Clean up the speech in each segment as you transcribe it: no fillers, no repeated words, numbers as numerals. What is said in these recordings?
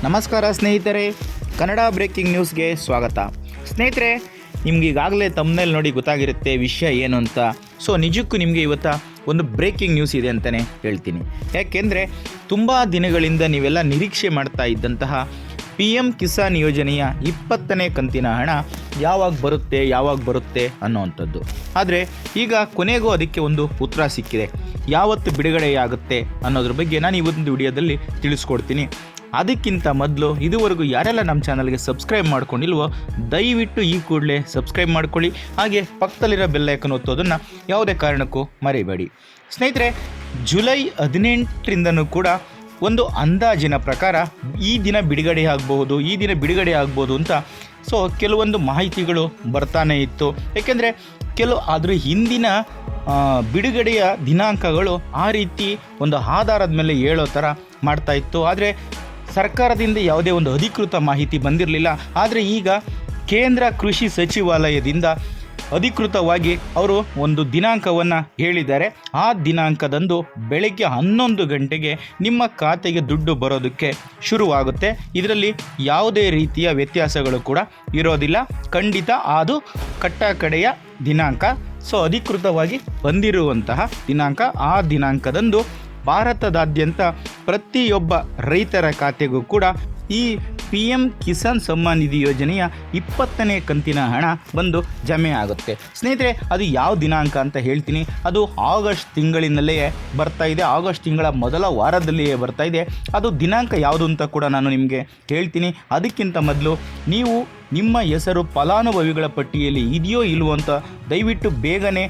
ನಮಸ್ಕಾರ ಸ್ನೇಹಿತರೆ, ಕನ್ನಡ ಬ್ರೇಕಿಂಗ್ ನ್ಯೂಸ್ಗೆ ಸ್ವಾಗತ. ಸ್ನೇಹಿತರೆ, ನಿಮ್ಗೆ ಈಗಾಗಲೇ ತಮ್ಮನೇಲಿ ನೋಡಿ ಗೊತ್ತಾಗಿರುತ್ತೆ ವಿಷಯ ಏನು ಅಂತ. ಸೊ ನಿಜಕ್ಕೂ ನಿಮಗೆ ಇವತ್ತು ಒಂದು ಬ್ರೇಕಿಂಗ್ ನ್ಯೂಸ್ ಇದೆ ಅಂತಲೇ ಹೇಳ್ತೀನಿ. ಯಾಕೆಂದರೆ ತುಂಬ ದಿನಗಳಿಂದ ನೀವೆಲ್ಲ ನಿರೀಕ್ಷೆ ಮಾಡ್ತಾ ಇದ್ದಂತಹ PM ಕಿಸಾನ್ ಯೋಜನೆಯ 20ನೇ ಕಂತಿನ ಹಣ ಯಾವಾಗ ಬರುತ್ತೆ ಅನ್ನೋವಂಥದ್ದು. ಆದರೆ ಈಗ ಕೊನೆಗೂ ಅದಕ್ಕೆ ಒಂದು ಉತ್ತರ ಸಿಕ್ಕಿದೆ. ಯಾವತ್ತು ಬಿಡುಗಡೆಯಾಗುತ್ತೆ ಅನ್ನೋದ್ರ ಬಗ್ಗೆ ನಾನು ಈ ಒಂದು ವಿಡಿಯೋದಲ್ಲಿ ತಿಳಿಸ್ಕೊಡ್ತೀನಿ. ಅದಕ್ಕಿಂತ ಮೊದಲು ಇದುವರೆಗೂ ಯಾರೆಲ್ಲ ನಮ್ಮ ಚಾನಲ್ಗೆ ಸಬ್ಸ್ಕ್ರೈಬ್ ಮಾಡ್ಕೊಂಡಿಲ್ವೋ ದಯವಿಟ್ಟು ಈ ಕೂಡಲೇ ಸಬ್ಸ್ಕ್ರೈಬ್ ಮಾಡ್ಕೊಳ್ಳಿ. ಹಾಗೆ ಪಕ್ಕದಲ್ಲಿರೋ ಬೆಲ್ ಐಕಾನ್ ಒತ್ತೋದನ್ನು ಯಾವುದೇ ಕಾರಣಕ್ಕೂ ಮರಿಬೇಡಿ. ಸ್ನೇಹಿತರೆ, ಜುಲೈ 18ರಿಂದನೂ ಕೂಡ ಒಂದು ಅಂದಾಜಿನ ಪ್ರಕಾರ ಈ ದಿನ ಬಿಡುಗಡೆ ಆಗ್ಬೋದು ಅಂತ ಸೊ ಕೆಲವೊಂದು ಮಾಹಿತಿಗಳು ಬರ್ತಾನೆ ಇತ್ತು. ಏಕೆಂದರೆ ಅದ್ರ ಹಿಂದಿನ ಬಿಡುಗಡೆಯ ದಿನಾಂಕಗಳು ಆ ರೀತಿ ಒಂದು ಆಧಾರದ ಮೇಲೆ ಹೇಳೋ ಥರ ಮಾಡ್ತಾ ಇತ್ತು. ಆದರೆ ಸರ್ಕಾರದಿಂದ ಯಾವುದೇ ಒಂದು ಅಧಿಕೃತ ಮಾಹಿತಿ ಬಂದಿರಲಿಲ್ಲ. ಆದರೆ ಈಗ ಕೇಂದ್ರ ಕೃಷಿ ಸಚಿವಾಲಯದಿಂದ ಅಧಿಕೃತವಾಗಿ ಅವರು ಒಂದು ದಿನಾಂಕವನ್ನು ಹೇಳಿದ್ದಾರೆ. ಆ ದಿನಾಂಕದಂದು ಬೆಳಗ್ಗೆ 11 ಗಂಟೆಗೆ ನಿಮ್ಮ ಖಾತೆಗೆ ದುಡ್ಡು ಬರೋದಕ್ಕೆ ಶುರುವಾಗುತ್ತೆ. ಇದರಲ್ಲಿ ಯಾವುದೇ ರೀತಿಯ ವ್ಯತ್ಯಾಸಗಳು ಕೂಡ ಇರೋದಿಲ್ಲ. ಖಂಡಿತ ಅದು ಕಟ್ಟಕಡೆಯ ದಿನಾಂಕ. ಸೊ ಅಧಿಕೃತವಾಗಿ ಬಂದಿರುವಂತಹ ದಿನಾಂಕ. ಆ ದಿನಾಂಕದಂದು ಭಾರತದಾದ್ಯಂತ ಪ್ರತಿಯೊಬ್ಬ ರೈತರ ಖಾತೆಗೂ ಕೂಡ ಈ PM ಕಿಸಾನ್ ಸಮ್ಮಾನ್ ನಿಧಿ ಯೋಜನೆಯ 20ನೇ ಕಂತಿನ ಹಣ ಬಂದು ಜಮೆ ಆಗುತ್ತೆ. ಸ್ನೇಹಿತರೆ, ಅದು ಯಾವ ದಿನಾಂಕ ಅಂತ ಹೇಳ್ತೀನಿ. ಅದು ಆಗಸ್ಟ್ ತಿಂಗಳಿನಲ್ಲೇ ಬರ್ತಾ ಇದೆ. ಆಗಸ್ಟ್ ತಿಂಗಳ ಮೊದಲ ವಾರದಲ್ಲಿಯೇ ಬರ್ತಾ ಇದೆ. ಅದು ದಿನಾಂಕ ಯಾವುದು ಅಂತ ಕೂಡ ನಾನು ನಿಮಗೆ ಹೇಳ್ತೀನಿ. ಅದಕ್ಕಿಂತ ಮೊದಲು ನೀವು ನಿಮ್ಮ ಹೆಸರು ಫಲಾನುಭವಿಗಳ ಪಟ್ಟಿಯಲ್ಲಿ ಇದೆಯೋ ಇಲ್ವೋ ಅಂತ ದಯವಿಟ್ಟು ಬೇಗನೆ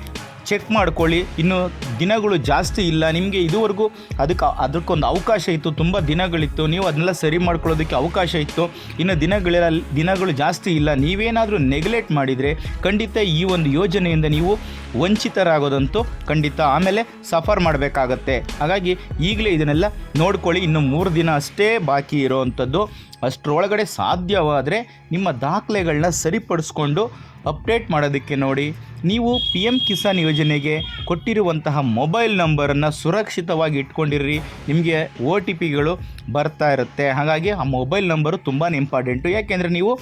ಚೆಕ್ ಮಾಡ್ಕೊಳ್ಳಿ. ಇನ್ನು ದಿನಗಳು ಜಾಸ್ತಿ ಇಲ್ಲ. ನಿಮಗೆ ಇದುವರೆಗೂ ಅದಕ್ಕೊಂದು ಅವಕಾಶ ಇತ್ತು. ತುಂಬ ದಿನಗಳಿತ್ತು. ನೀವು ಅದನ್ನೆಲ್ಲ ಸರಿ ಮಾಡ್ಕೊಳ್ಳೋದಕ್ಕೆ ಅವಕಾಶ ಇತ್ತು. ಇನ್ನು ದಿನಗಳು ಜಾಸ್ತಿ ಇಲ್ಲ. ನೀವೇನಾದರೂ ನೆಗ್ಲೆಕ್ಟ್ ಮಾಡಿದರೆ ಖಂಡಿತ ಈ ಒಂದು ಯೋಜನೆಯಿಂದ ನೀವು ವಂಚಿತರಾಗೋದಂತೂ ಖಂಡಿತ ಆಮೇಲೆ ಸಫರ್ ಮಾಡಬೇಕಾಗತ್ತೆ. ಹಾಗಾಗಿ ಈಗಲೇ ಇದನ್ನೆಲ್ಲ ನೋಡ್ಕೊಳ್ಳಿ. ಇನ್ನು 3 ದಿನ ಅಷ್ಟೇ ಬಾಕಿ ಇರೋವಂಥದ್ದು. ಅಷ್ಟರೊಳಗಡೆ ಸಾಧ್ಯವಾದರೆ ನಿಮ್ಮ ದಾಖಲೆಗಳನ್ನ ಸರಿಪಡಿಸ್ಕೊಂಡು ಅಪ್ಡೇಟ್ ಮಾಡೋದಕ್ಕೆ ನೋಡಿ. ನೀವು PM ಕಿಸಾನ್ ಯೋಜನೆಗೆ ಕೊಟ್ಟಿರುವಂತಹ ಮೊಬೈಲ್ ನಂಬರನ್ನು ಸುರಕ್ಷಿತವಾಗಿ ಇಟ್ಕೊಂಡಿರ್ರಿ. ನಿಮಗೆ OTPಗಳು ಬರ್ತಾ ಇರುತ್ತೆ. ಹಾಗಾಗಿ ಆ ಮೊಬೈಲ್ ನಂಬರು ತುಂಬಾ ಇಂಪಾರ್ಟೆಂಟು. ಯಾಕೆಂದರೆ ನೀವು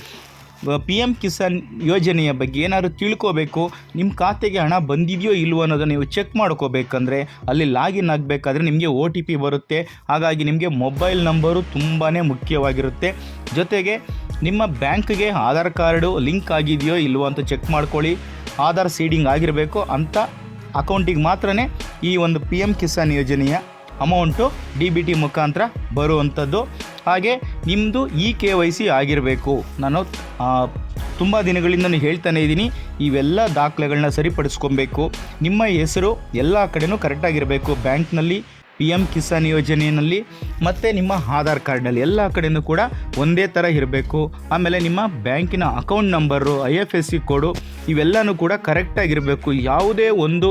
PM ಕಿಸಾನ್ ಯೋಜನೆಯ ಬಗ್ಗೆ ಏನಾದರೂ ತಿಳ್ಕೋಬೇಕು, ನಿಮ್ಮ ಖಾತೆಗೆ ಹಣ ಬಂದಿದೆಯೋ ಇಲ್ವೋ ಅನ್ನೋದನ್ನು ನೀವು ಚೆಕ್ ಮಾಡ್ಕೋಬೇಕಂದ್ರೆ ಅಲ್ಲಿ ಲಾಗಿನ್ ಆಗಬೇಕಾದ್ರೆ ನಿಮಗೆ OTP ಬರುತ್ತೆ. ಹಾಗಾಗಿ ನಿಮಗೆ ಮೊಬೈಲ್ ನಂಬರು ತುಂಬಾ ಮುಖ್ಯವಾಗಿರುತ್ತೆ. ಜೊತೆಗೆ ನಿಮ್ಮ ಬ್ಯಾಂಕ್ಗೆ ಆಧಾರ್ ಕಾರ್ಡು ಲಿಂಕ್ ಆಗಿದೆಯೋ ಇಲ್ವೋ ಅಂತ ಚೆಕ್ ಮಾಡ್ಕೊಳ್ಳಿ. ಆಧಾರ್ ಸೀಡಿಂಗ್ ಆಗಿರಬೇಕು ಅಂತ ಅಕೌಂಟಿಗೆ ಮಾತ್ರ ಈ ಒಂದು PM ಕಿಸಾನ್ ಯೋಜನೆಯ ಅಮೌಂಟು DBT ಮುಖಾಂತರ ಬರುವಂಥದ್ದು. ಹಾಗೆ ನಿಮ್ಮದು KYC ಆಗಿರಬೇಕು. ನಾನು ತುಂಬ ದಿನಗಳಿಂದ ಹೇಳ್ತಾನೆ ಇದ್ದೀನಿ, ಇವೆಲ್ಲ ದಾಖಲೆಗಳನ್ನ ಸರಿಪಡಿಸ್ಕೊಬೇಕು. ನಿಮ್ಮ ಹೆಸರು ಎಲ್ಲ ಕಡೆನೂ ಕರೆಕ್ಟಾಗಿರಬೇಕು. ಬ್ಯಾಂಕ್ನಲ್ಲಿ, PM ಕಿಸಾನ್ ಯೋಜನೆಯಲ್ಲಿ ಮತ್ತು ನಿಮ್ಮ ಆಧಾರ್ ಕಾರ್ಡ್ನಲ್ಲಿ ಎಲ್ಲ ಕಡೆಯೂ ಕೂಡ ಒಂದೇ ಥರ ಇರಬೇಕು. ಆಮೇಲೆ ನಿಮ್ಮ ಬ್ಯಾಂಕಿನ ಅಕೌಂಟ್ ನಂಬರು, IFSC ಕೋಡು ಇವೆಲ್ಲನೂ ಕೂಡ ಕರೆಕ್ಟಾಗಿರಬೇಕು. ಯಾವುದೇ ಒಂದು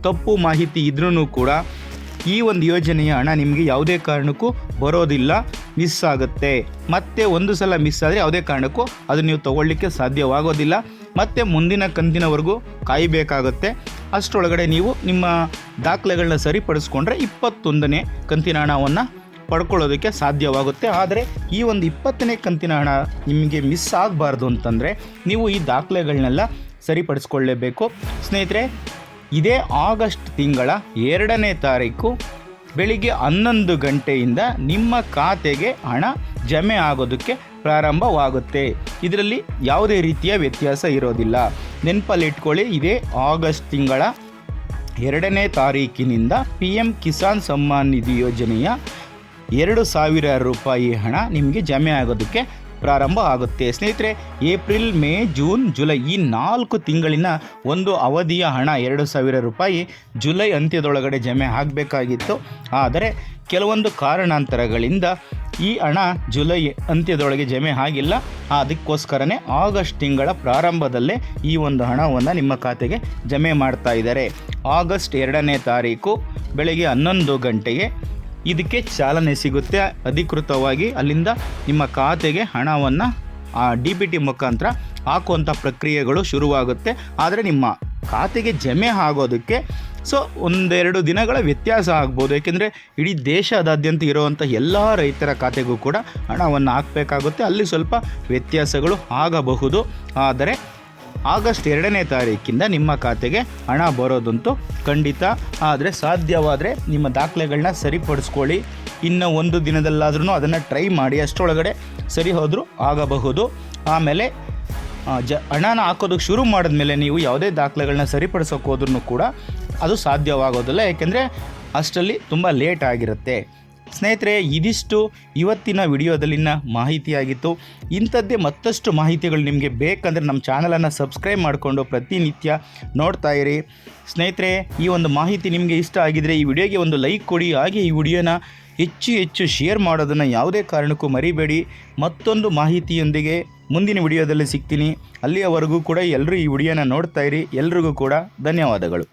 ತಪ್ಪು ಮಾಹಿತಿ ಇದ್ರೂ ಕೂಡ ಈ ಒಂದು ಯೋಜನೆಯ ಹಣ ನಿಮಗೆ ಯಾವುದೇ ಕಾರಣಕ್ಕೂ ಬರೋದಿಲ್ಲ, ಮಿಸ್ ಆಗುತ್ತೆ. ಮತ್ತು ಒಂದು ಸಲ ಮಿಸ್ ಆದರೆ ಯಾವುದೇ ಕಾರಣಕ್ಕೂ ಅದು ನೀವು ತೊಗೊಳ್ಳಿಕ್ಕೆ ಸಾಧ್ಯವಾಗೋದಿಲ್ಲ. ಮತ್ತು ಮುಂದಿನ ಕಂತಿನವರೆಗೂ ಕಾಯಬೇಕಾಗುತ್ತೆ. ಅಷ್ಟರೊಳಗಡೆ ನೀವು ನಿಮ್ಮ ದಾಖಲೆಗಳನ್ನ ಸರಿಪಡಿಸ್ಕೊಂಡ್ರೆ 21ನೇ ಕಂತಿನ ಹಣವನ್ನು ಪಡ್ಕೊಳ್ಳೋದಕ್ಕೆ ಸಾಧ್ಯವಾಗುತ್ತೆ. ಆದರೆ ಈ ಒಂದು 20ನೇ ಕಂತಿನ ಹಣ ನಿಮಗೆ ಮಿಸ್ ಆಗಬಾರ್ದು ಅಂತಂದರೆ ನೀವು ಈ ದಾಖಲೆಗಳನ್ನೆಲ್ಲ ಸರಿಪಡಿಸ್ಕೊಳ್ಳೇಬೇಕು. ಸ್ನೇಹಿತರೆ, ಇದೇ ಆಗಸ್ಟ್ ತಿಂಗಳ 2ನೇ ತಾರೀಕು ಬೆಳಿಗ್ಗೆ 11 ಗಂಟೆಯಿಂದ ನಿಮ್ಮ ಖಾತೆಗೆ ಹಣ ಜಮೆ ಆಗೋದಕ್ಕೆ ಪ್ರಾರಂಭವಾಗುತ್ತೆ. ಇದರಲ್ಲಿ ಯಾವುದೇ ರೀತಿಯ ವ್ಯತ್ಯಾಸ ಇರೋದಿಲ್ಲ. ನೆನಪಲ್ಲಿಟ್ಕೊಳ್ಳಿ, ಇದೇ ಆಗಸ್ಟ್ ತಿಂಗಳ 2ನೇ ತಾರೀಕಿನಿಂದ PM ಕಿಸಾನ್ ಸಮ್ಮಾನ್ ನಿಧಿ ಯೋಜನೆಯ 2,000 ರೂಪಾಯಿ ಹಣ ನಿಮಗೆ ಜಮೆ ಆಗೋದಕ್ಕೆ ಪ್ರಾರಂಭ ಆಗುತ್ತೆ. ಸ್ನೇಹಿತರೆ, ಏಪ್ರಿಲ್, ಮೇ, ಜೂನ್, ಜುಲೈ ಈ 4 ತಿಂಗಳಿನ ಒಂದು ಅವಧಿಯ ಹಣ 2,000 ರೂಪಾಯಿ ಜುಲೈ ಅಂತ್ಯದೊಳಗಡೆ ಜಮೆ ಆಗಬೇಕಾಗಿತ್ತು. ಆದರೆ ಕೆಲವೊಂದು ಕಾರಣಾಂತರಗಳಿಂದ ಈ ಹಣ ಜುಲೈ ಅಂತ್ಯದೊಳಗೆ ಜಮೆ ಆಗಿಲ್ಲ. ಅದಕ್ಕೋಸ್ಕರನೇ ಆಗಸ್ಟ್ ತಿಂಗಳ ಪ್ರಾರಂಭದಲ್ಲೇ ಈ ಒಂದು ಹಣವನ್ನು ನಿಮ್ಮ ಖಾತೆಗೆ ಜಮೆ ಮಾಡ್ತಾ ಇದ್ದಾರೆ. ಆಗಸ್ಟ್ 2ನೇ ತಾರೀಕು ಬೆಳಗ್ಗೆ 11 ಗಂಟೆಗೆ ಇದಕ್ಕೆ ಚಾಲನೆ ಸಿಗುತ್ತೆ. ಅಧಿಕೃತವಾಗಿ ಅಲ್ಲಿಂದ ನಿಮ್ಮ ಖಾತೆಗೆ ಹಣವನ್ನು DBT ಮುಖಾಂತರ ಹಾಕುವಂಥ ಪ್ರಕ್ರಿಯೆಗಳು ಶುರುವಾಗುತ್ತೆ. ಆದರೆ ನಿಮ್ಮ ಖಾತೆಗೆ ಜಮೆ ಆಗೋದಕ್ಕೆ ಸೊ ಒಂದೆರಡು ದಿನಗಳ ವ್ಯತ್ಯಾಸ ಆಗ್ಬೋದು, ಏಕೆಂದರೆ ಇಡೀ ದೇಶದಾದ್ಯಂತ ಇರುವಂಥ ಎಲ್ಲ ರೈತರ ಖಾತೆಗೂ ಕೂಡ ಹಣವನ್ನು ಹಾಕಬೇಕಾಗುತ್ತೆ. ಅಲ್ಲಿ ಸ್ವಲ್ಪ ವ್ಯತ್ಯಾಸಗಳು ಆಗಬಹುದು. ಆದರೆ ಆಗಸ್ಟ್ 2ನೇ ತಾರೀಕಿಂದ ನಿಮ್ಮ ಖಾತೆಗೆ ಹಣ ಬರೋದಂತೂ ಖಂಡಿತ. ಆದರೆ ಸಾಧ್ಯವಾದರೆ ನಿಮ್ಮ ದಾಖಲೆಗಳನ್ನ ಸರಿಪಡಿಸ್ಕೊಳ್ಳಿ. ಇನ್ನು ಒಂದು ದಿನದಲ್ಲಾದ್ರೂ ಅದನ್ನು ಟ್ರೈ ಮಾಡಿ, ಅಷ್ಟರೊಳಗಡೆ ಸರಿ ಹೋದರೂ ಆಗಬಹುದು. ಆಮೇಲೆ ಹಣನ ಹಾಕೋದಕ್ಕೆ ಶುರು ಮಾಡಿದ್ಮೇಲೆ ನೀವು ಯಾವುದೇ ದಾಖಲೆಗಳನ್ನ ಸರಿಪಡಿಸೋಕೆ ಹೋದ್ರೂ ಕೂಡ ಅದು ಸಾಧ್ಯವಾಗೋದಿಲ್ಲ, ಏಕೆಂದರೆ ಅಷ್ಟರಲ್ಲಿ ತುಂಬ ಲೇಟ್ ಆಗಿರುತ್ತೆ. ಸ್ನೇಹಿತರೆ, ಇದಿಷ್ಟು ಇವತ್ತಿನ ವಿಡಿಯೋದಲ್ಲಿನ ಮಾಹಿತಿಯಾಗಿತ್ತು. ಇಂಥದ್ದೇ ಮತ್ತಷ್ಟು ಮಾಹಿತಿಗಳು ನಿಮಗೆ ಬೇಕಂದರೆ ನಮ್ಮ ಚಾನಲನ್ನು ಸಬ್ಸ್ಕ್ರೈಬ್ ಮಾಡಿಕೊಂಡು ಪ್ರತಿನಿತ್ಯ ನೋಡ್ತಾ ಇರಿ. ಸ್ನೇಹಿತರೆ, ಈ ಒಂದು ಮಾಹಿತಿ ನಿಮಗೆ ಇಷ್ಟ ಆಗಿದರೆ ಈ ವಿಡಿಯೋಗೆ ಒಂದು ಲೈಕ್ ಕೊಡಿ. ಹಾಗೆ ಈ ವಿಡಿಯೋನ ಹೆಚ್ಚು ಶೇರ್ ಮಾಡೋದನ್ನು ಯಾವುದೇ ಕಾರಣಕ್ಕೂ ಮರಿಬೇಡಿ. ಮತ್ತೊಂದು ಮಾಹಿತಿಯೊಂದಿಗೆ ಮುಂದಿನ ವಿಡಿಯೋದಲ್ಲಿ ಸಿಗ್ತೀನಿ. ಅಲ್ಲಿಯವರೆಗೂ ಕೂಡ ಎಲ್ಲರೂ ಈ ವಿಡಿಯೋನ ನೋಡ್ತಾ ಇರಿ. ಎಲ್ರಿಗೂ ಕೂಡ ಧನ್ಯವಾದಗಳು.